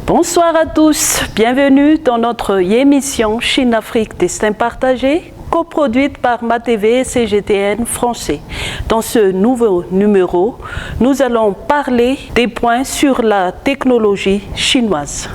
Bonsoir à tous, bienvenue dans notre émission Chine-Afrique Destin Partagé, coproduite par MaTV et CGTN français. Dans ce nouveau numéro, nous allons parler des points sur la technologie chinoise.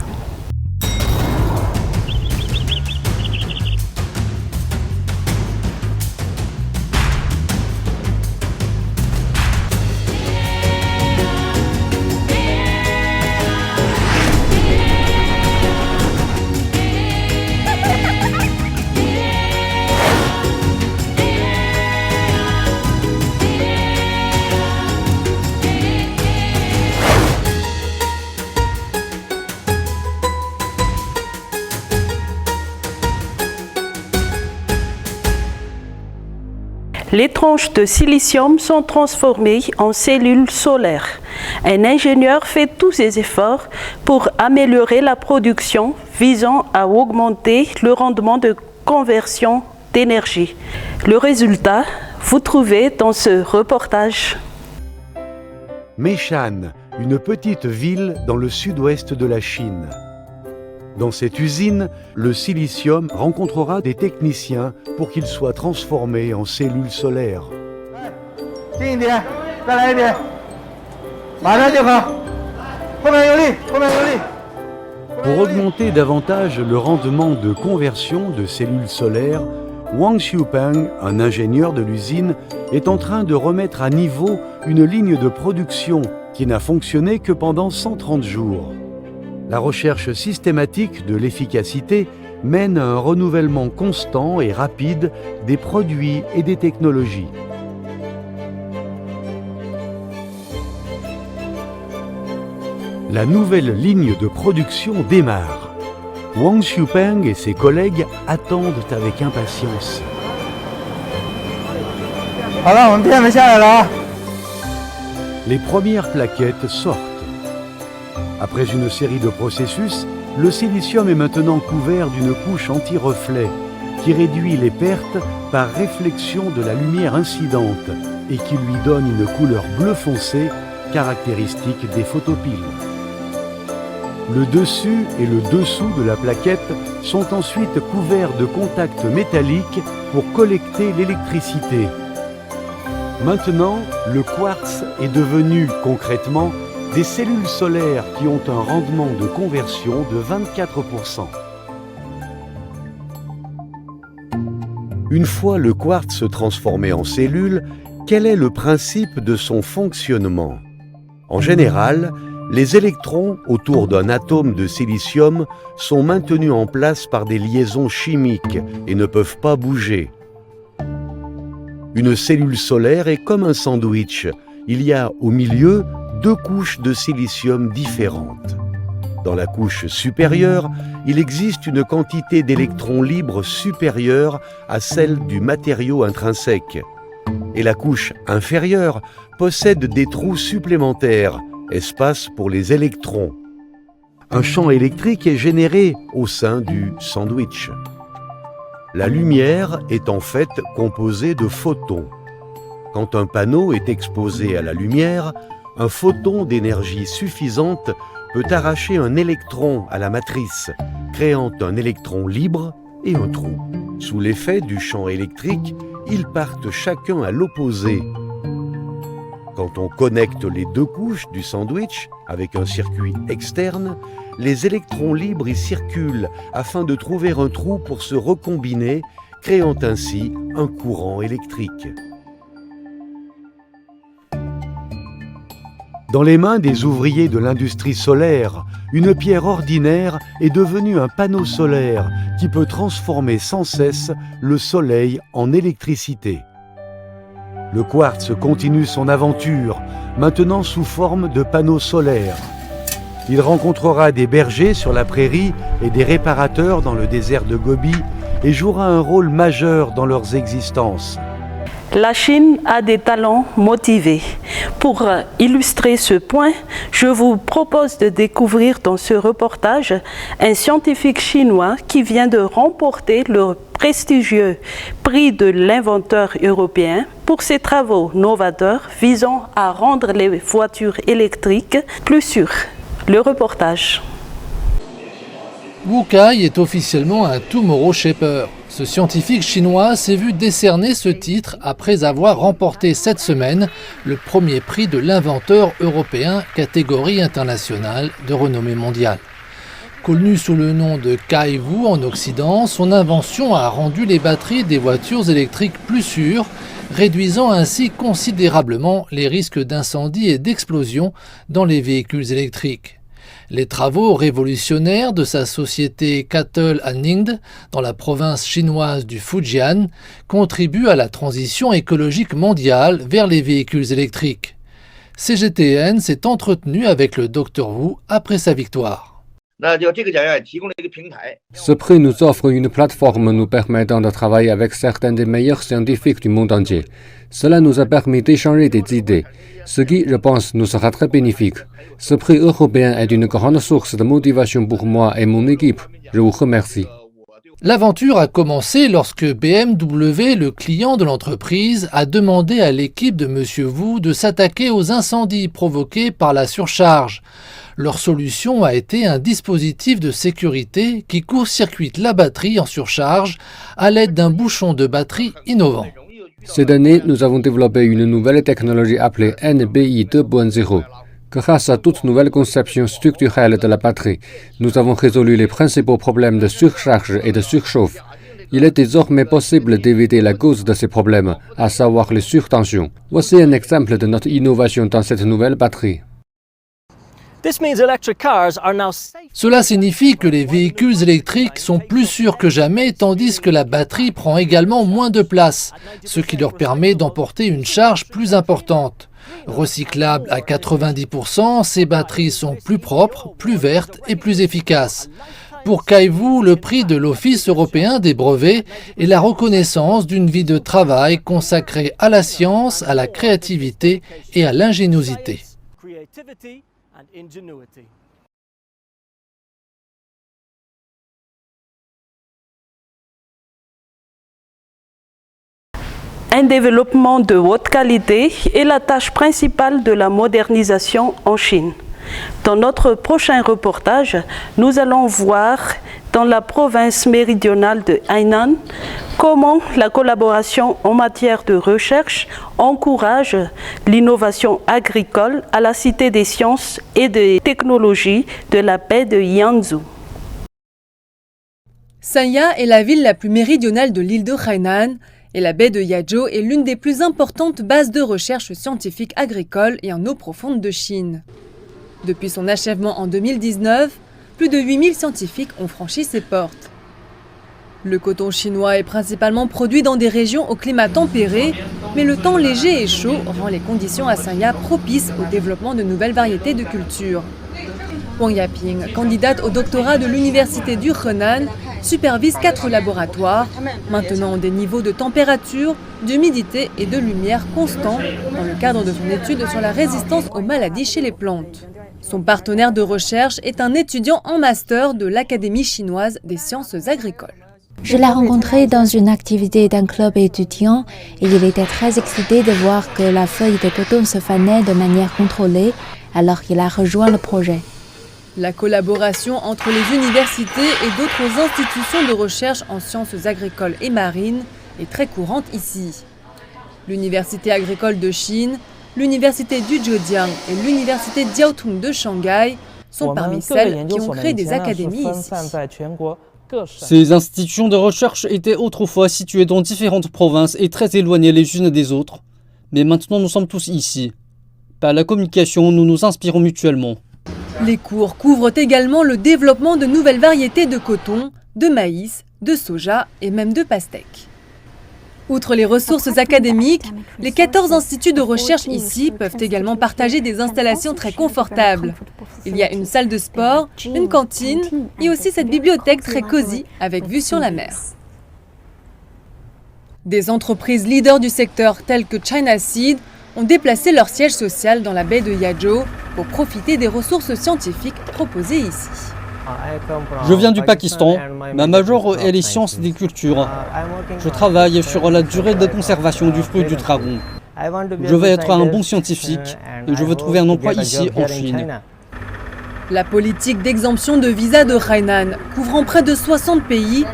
Les tranches de silicium sont transformées en cellules solaires. Un ingénieur fait tous ses efforts pour améliorer la production visant à augmenter le rendement de conversion d'énergie. Le résultat, vous trouvez dans ce reportage. Meishan, une petite ville dans le sud-ouest de la Chine. Dans cette usine, le silicium rencontrera des techniciens pour qu'il soit transformé en cellules solaires. Pour augmenter davantage le rendement de conversion de cellules solaires, Wang Xiupeng, un ingénieur de l'usine, est en train de remettre à niveau une ligne de production qui n'a fonctionné que pendant 130 jours. La recherche systématique de l'efficacité mène à un renouvellement constant et rapide des produits et des technologies. La nouvelle ligne de production démarre. Wang Xiupeng et ses collègues attendent avec impatience. Les premières plaquettes sortent. Après une série de processus, le silicium est maintenant couvert d'une couche anti-reflet qui réduit les pertes par réflexion de la lumière incidente et qui lui donne une couleur bleu foncé caractéristique des photopiles. Le dessus et le dessous de la plaquette sont ensuite couverts de contacts métalliques pour collecter l'électricité. Maintenant, le quartz est devenu concrètement des cellules solaires qui ont un rendement de conversion de 24%. Une fois le quartz transformé en cellules, quel est le principe de son fonctionnement? En général, les électrons autour d'un atome de silicium sont maintenus en place par des liaisons chimiques et ne peuvent pas bouger. Une cellule solaire est comme un sandwich. Il y a au milieu deux couches de silicium différentes. Dans la couche supérieure, il existe une quantité d'électrons libres supérieure à celle du matériau intrinsèque. Et la couche inférieure possède des trous supplémentaires, espace pour les électrons. Un champ électrique est généré au sein du sandwich. La lumière est en fait composée de photons. Quand un panneau est exposé à la lumière, un photon d'énergie suffisante peut arracher un électron à la matrice, créant un électron libre et un trou. Sous l'effet du champ électrique, ils partent chacun à l'opposé. Quand on connecte les deux couches du sandwich avec un circuit externe, les électrons libres y circulent afin de trouver un trou pour se recombiner, créant ainsi un courant électrique. Dans les mains des ouvriers de l'industrie solaire, une pierre ordinaire est devenue un panneau solaire qui peut transformer sans cesse le soleil en électricité. Le quartz continue son aventure, maintenant sous forme de panneaux solaires. Il rencontrera des bergers sur la prairie et des réparateurs dans le désert de Gobi et jouera un rôle majeur dans leurs existences. La Chine a des talents motivés. Pour illustrer ce point, je vous propose de découvrir dans ce reportage un scientifique chinois qui vient de remporter le prestigieux prix de l'inventeur européen pour ses travaux novateurs visant à rendre les voitures électriques plus sûres. Le reportage. Wu Kai est officiellement un Tomorrow Shaper. Ce scientifique chinois s'est vu décerner ce titre après avoir remporté cette semaine le premier prix de l'inventeur européen catégorie internationale de renommée mondiale. Connu sous le nom de Kai Wu en Occident, son invention a rendu les batteries des voitures électriques plus sûres, réduisant ainsi considérablement les risques d'incendie et d'explosion dans les véhicules électriques. Les travaux révolutionnaires de sa société Cattle Ningde, dans la province chinoise du Fujian, contribuent à la transition écologique mondiale vers les véhicules électriques. CGTN s'est entretenu avec le Dr Wu après sa victoire. Ce prix nous offre une plateforme nous permettant de travailler avec certains des meilleurs scientifiques du monde entier. Cela nous a permis d'échanger des idées, ce qui, je pense, nous sera très bénéfique. Ce prix européen est une grande source de motivation pour moi et mon équipe. Je vous remercie. L'aventure a commencé lorsque BMW, le client de l'entreprise, a demandé à l'équipe de M. Wu de s'attaquer aux incendies provoqués par la surcharge. Leur solution a été un dispositif de sécurité qui court-circuite la batterie en surcharge à l'aide d'un bouchon de batterie innovant. Cette année, nous avons développé une nouvelle technologie appelée NBI 2.0. Grâce à toute nouvelle conception structurelle de la batterie, nous avons résolu les principaux problèmes de surcharge et de surchauffe. Il est désormais possible d'éviter la cause de ces problèmes, à savoir les surtensions. Voici un exemple de notre innovation dans cette nouvelle batterie. Cela signifie que les véhicules électriques sont plus sûrs que jamais, tandis que la batterie prend également moins de place, ce qui leur permet d'emporter une charge plus importante. Recyclables à 90%, ces batteries sont plus propres, plus vertes et plus efficaces. Pour Kai Wu, le prix de l'Office européen des brevets est la reconnaissance d'une vie de travail consacrée à la science, à la créativité et à l'ingéniosité. Un développement de haute qualité est la tâche principale de la modernisation en Chine. Dans notre prochain reportage, nous allons voir dans la province méridionale de Hainan comment la collaboration en matière de recherche encourage l'innovation agricole à la Cité des sciences et des technologies de la baie de Yanzhou. Sanya est la ville la plus méridionale de l'île de Hainan et la baie de Yazhou est l'une des plus importantes bases de recherche scientifique agricole et en eau profonde de Chine. Depuis son achèvement en 2019, plus de 8000 scientifiques ont franchi ses portes. Le coton chinois est principalement produit dans des régions au climat tempéré, mais le temps léger et chaud rend les conditions à Sanya propices au développement de nouvelles variétés de cultures. Wang Yaping, candidate au doctorat de l'université du Henan, supervise 4 laboratoires, maintenant des niveaux de température, d'humidité et de lumière constants dans le cadre de son étude sur la résistance aux maladies chez les plantes. Son partenaire de recherche est un étudiant en master de l'Académie chinoise des sciences agricoles. Je l'ai rencontré dans une activité d'un club étudiant et il était très excité de voir que la feuille de coton se fanait de manière contrôlée, alors qu'il a rejoint le projet. La collaboration entre les universités et d'autres institutions de recherche en sciences agricoles et marines est très courante ici. L'Université agricole de Chine, l'Université du Zhejiang et l'Université Jiaotong de Shanghai sont parmi celles qui ont créé des académies ici. Ces institutions de recherche étaient autrefois situées dans différentes provinces et très éloignées les unes des autres. Mais maintenant nous sommes tous ici. Par la communication, nous nous inspirons mutuellement. Les cours couvrent également le développement de nouvelles variétés de coton, de maïs, de soja et même de pastèques. Outre les ressources académiques, les 14 instituts de recherche ici peuvent également partager des installations très confortables. Il y a une salle de sport, une cantine et aussi cette bibliothèque très cosy avec vue sur la mer. Des entreprises leaders du secteur telles que China Seed ont déplacé leur siège social dans la baie de Yazhou pour profiter des ressources scientifiques proposées ici. Je viens du Pakistan. Ma majeure est les sciences des cultures. Je travaille sur la durée de conservation du fruit du dragon. Je veux être un bon scientifique et je veux trouver un emploi ici en Chine. La politique d'exemption de visa de Hainan, couvrant près de 60 pays,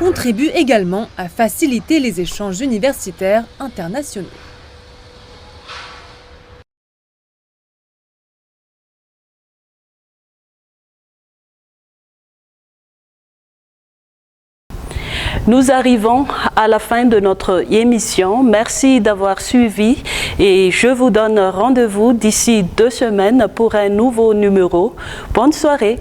contribue également à faciliter les échanges universitaires internationaux. Nous arrivons à la fin de notre émission. Merci d'avoir suivi et je vous donne rendez-vous d'ici 2 semaines pour un nouveau numéro. Bonne soirée.